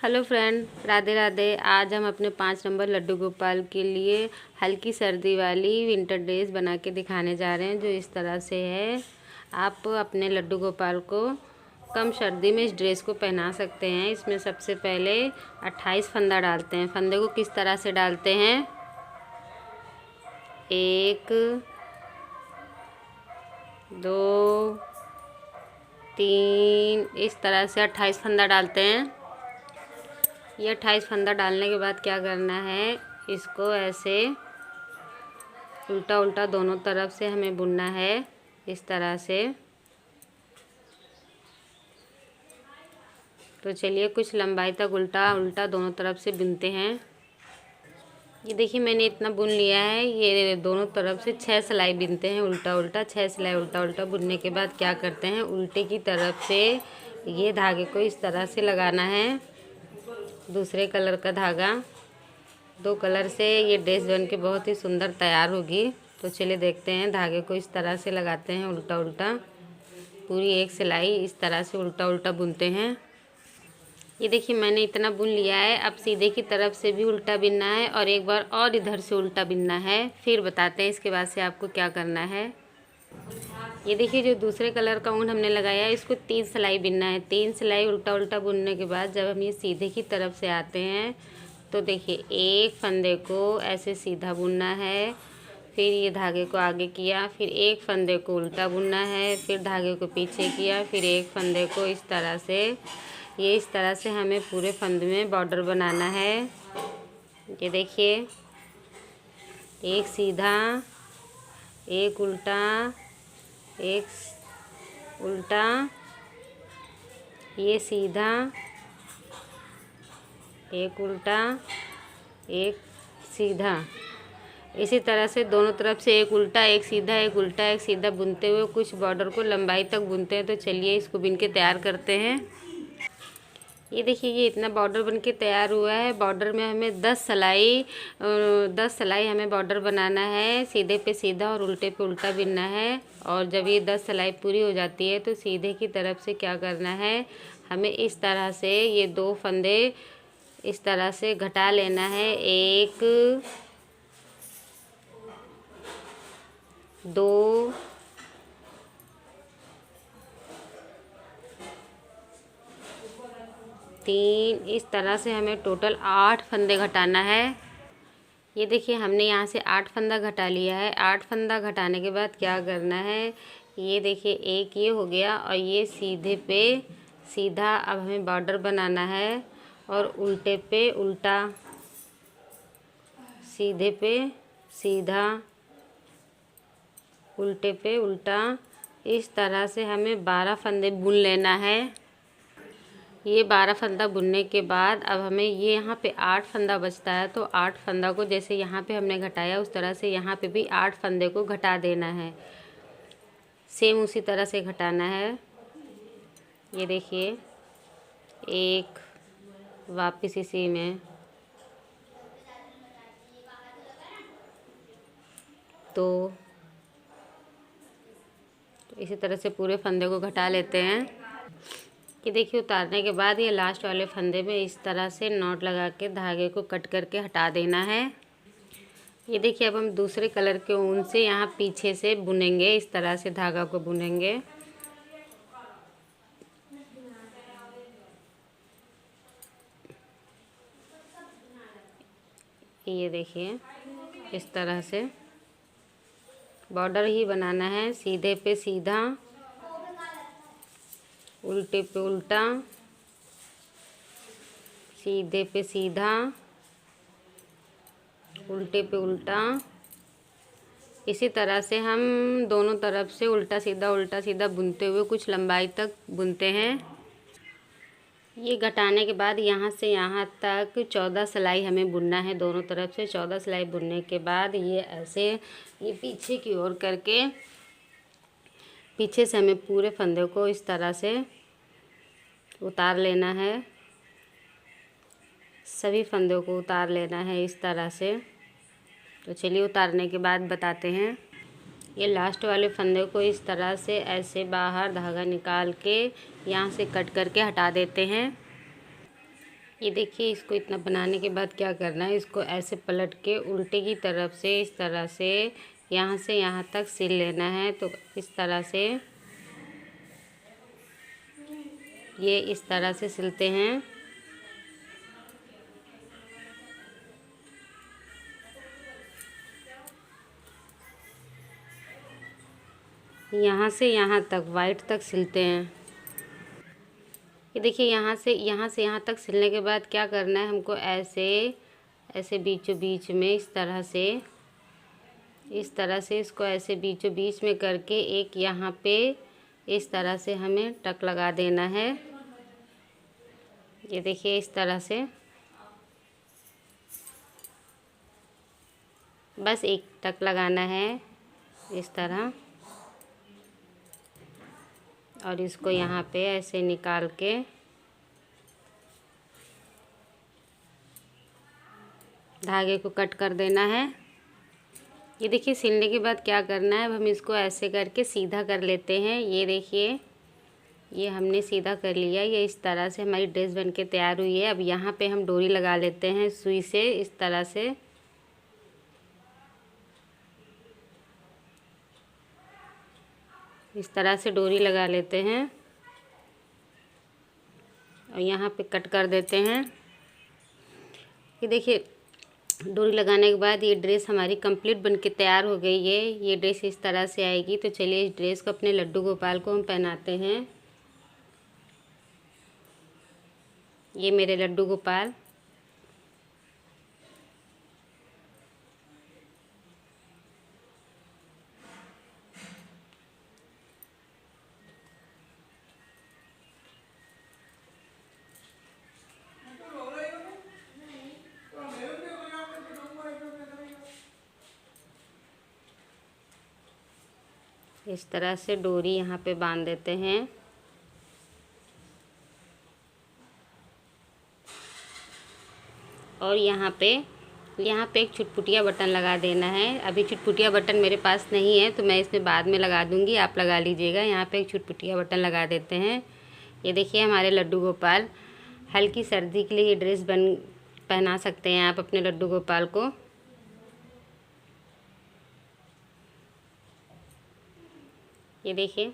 Hello friend, Radhe Radhe. आज हम अपने 5 नंबर लड्डू गोपाल के लिए हल्की सर्दी वाली विंटर ड्रेस बना के दिखाने जा रहे हैं, जो इस तरह से है। आप अपने लड्डू गोपाल को कम सर्दी में इस ड्रेस को पहना सकते हैं। इसमें सबसे पहले 28 फंदा डालते हैं। फंदे को किस तरह से डालते हैं? 1 2 3 इस तरह से 28 फंदा डालते हैं। ये 28 फंदा डालने के बाद क्या करना है, इसको ऐसे उल्टा उल्टा दोनों तरफ से हमें बुनना है, इस तरह से। तो चलिए कुछ लंबाई तक उल्टा उल्टा दोनों तरफ से बुनते हैं। ये देखिए मैंने इतना बुन लिया है। ये दोनों तरफ से 6 सिलाई बुनते हैं, उल्टा उल्टा 6 सिलाई उल्टा उल्टा बुनने के बाद क्या करते हैं, उल्टे की तरफ से ये धागे को इस तरह से लगाना है। दूसरे कलर का धागा, 2 कलर से ये ड्रेस बन के बहुत ही सुंदर तैयार होगी। तो चलिए देखते हैं। धागे को इस तरह से लगाते हैं, उल्टा उल्टा पूरी एक सिलाई इस तरह से उल्टा उल्टा बुनते हैं। ये देखिए मैंने इतना बुन लिया है। अब सीधे की तरफ से भी उल्टा बिनना है और एक बार और इधर से उल्टा बिनना है। फिर बताते हैं इसके बाद से आपको क्या करना है। ये देखिए जो दूसरे कलर का ऊन हमने लगाया है, इसको 3 सिलाई बिनना है। 3 सिलाई उल्टा उल्टा बुनने के बाद जब हम ये सीधे की तरफ से आते हैं तो देखिए एक फंदे को ऐसे सीधा बुनना है, फिर ये धागे को आगे किया, फिर एक फंदे को उल्टा बुनना है, फिर धागे को पीछे किया, फिर एक फंदे को इस तरह से। ये इस तरह से हमें पूरे फंदे में बॉर्डर बनाना है। ये देखिए एक सीधा, एक उल्टा, एक उल्टा, ये सीधा, एक उल्टा, एक सीधा। इसी तरह से दोनों तरफ से एक उल्टा एक सीधा, एक उल्टा एक सीधा बुनते हुए कुछ बॉर्डर को लंबाई तक बुनते हैं। तो चलिए इसको बिन के तैयार करते हैं। ये देखिए ये इतना बॉर्डर बन के तैयार हुआ है। बॉर्डर में हमें 10 सिलाई हमें बॉर्डर बनाना है। सीधे पे सीधा और उल्टे पे उल्टा बिनना है। और जब ये 10 सिलाई पूरी हो जाती है तो सीधे की तरफ से क्या करना है, हमें इस तरह से ये 2 फंदे इस तरह से घटा लेना है। 1 2 3 इस तरह से हमें टोटल 8 फंदे घटाना है। ये देखिए हमने यहाँ से 8 फंदा घटा लिया है। 8 फंदा घटाने के बाद क्या करना है, ये देखिए एक ये हो गया और ये सीधे पे सीधा अब हमें बॉर्डर बनाना है। और उल्टे पे उल्टा, सीधे पे सीधा, उल्टे पे उल्टा, इस तरह से हमें 12 फंदे बुन लेना है। ये 12 फंदा बुनने के बाद अब हमें ये यहाँ पे 8 फंदा बचता है। तो 8 फंदा को जैसे यहाँ पे हमने घटाया उस तरह से यहाँ पे भी 8 फंदे को घटा देना है। सेम उसी तरह से घटाना है। ये देखिए एक, वापस इसी में 2, तो इसी तरह से पूरे फंदे को घटा लेते हैं। कि देखिए उतारने के बाद ये लास्ट वाले फंदे में इस तरह से नॉट लगा के धागे को कट करके हटा देना है। ये देखिए अब हम दूसरे कलर के ऊन से यहाँ पीछे से बुनेंगे, इस तरह से धागा को बुनेंगे। ये देखिए इस तरह से बॉर्डर ही बनाना है। सीधे पे सीधा, उल्टे पे उल्टा, सीधे पे सीधा, उल्टे पे उल्टा। इसी तरह से हम दोनों तरफ से उल्टा सीधा बुनते हुए कुछ लंबाई तक बुनते हैं। ये घटाने के बाद यहाँ से यहाँ तक 14 सिलाई हमें बुनना है। दोनों तरफ से 14 सिलाई बुनने के बाद ये ऐसे ये पीछे की ओर करके पीछे से हमें पूरे फंदे को इस तरह से उतार लेना है। सभी फंदों को उतार लेना है इस तरह से। तो चलिए उतारने के बाद बताते हैं। ये लास्ट वाले फंदे को इस तरह से ऐसे बाहर धागा निकाल के यहाँ से कट करके हटा देते हैं। ये देखिए, इसको इतना बनाने के बाद क्या करना है, इसको ऐसे पलट के उल्टे की तरफ से इस तरह से यहाँ तक सिल लेना है। तो इस तरह से ये इस तरह से सिलते हैं। यहाँ से यहाँ तक वाइट तक सिलते हैं। ये देखिए, यहाँ से यहाँ तक सिलने के बाद क्या करना है, हमको ऐसे ऐसे बीचों बीच में इस तरह से इसको ऐसे बीचों बीच में करके एक यहाँ पे इस तरह से हमें टक लगा देना है। ये देखिए, इस तरह से बस एक टक लगाना है इस तरह, और इसको यहाँ पे ऐसे निकाल के धागे को कट कर देना है। ये देखिए, सिलने के बाद क्या करना है, अब हम इसको ऐसे करके सीधा कर लेते हैं। ये देखिए, ये हमने सीधा कर लिया। ये इस तरह से हमारी ड्रेस बन के तैयार हुई है। अब यहाँ पे हम डोरी लगा लेते हैं सुई से, इस तरह से। इस तरह से डोरी लगा लेते हैं और यहाँ पे कट कर देते हैं। ये देखिए, डोरी लगाने के बाद ये ड्रेस हमारी कंप्लीट बन के तैयार हो गई है। ये ड्रेस इस तरह से आएगी। तो चलिए, इस ड्रेस को अपने लड्डू गोपाल को हम पहनाते हैं। ये मेरे लड्डू गोपाल। इस तरह से डोरी यहाँ पे बांध देते हैं। और यहाँ पे एक चुटपुटिया बटन लगा देना है। अभी चुटपुटिया बटन मेरे पास नहीं है, तो मैं इसमें बाद में लगा दूँगी, आप लगा लीजिएगा। यहाँ पे एक चुटपुटिया बटन लगा देते हैं। ये देखिए, हमारे लड्डू गोपाल। हल्की सर्दी के लिए ये ड्रेस पहना सकते हैं आप अपने लड्डू गोपाल को। ये देखिए,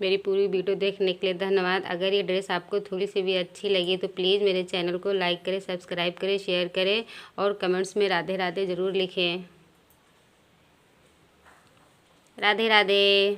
मेरी पूरी वीडियो देखने के लिए धन्यवाद। अगर ये ड्रेस आपको थोड़ी सी भी अच्छी लगी तो प्लीज़ मेरे चैनल को लाइक करें, सब्सक्राइब करें, शेयर करें और कमेंट्स में राधे राधे ज़रूर लिखें। राधे राधे।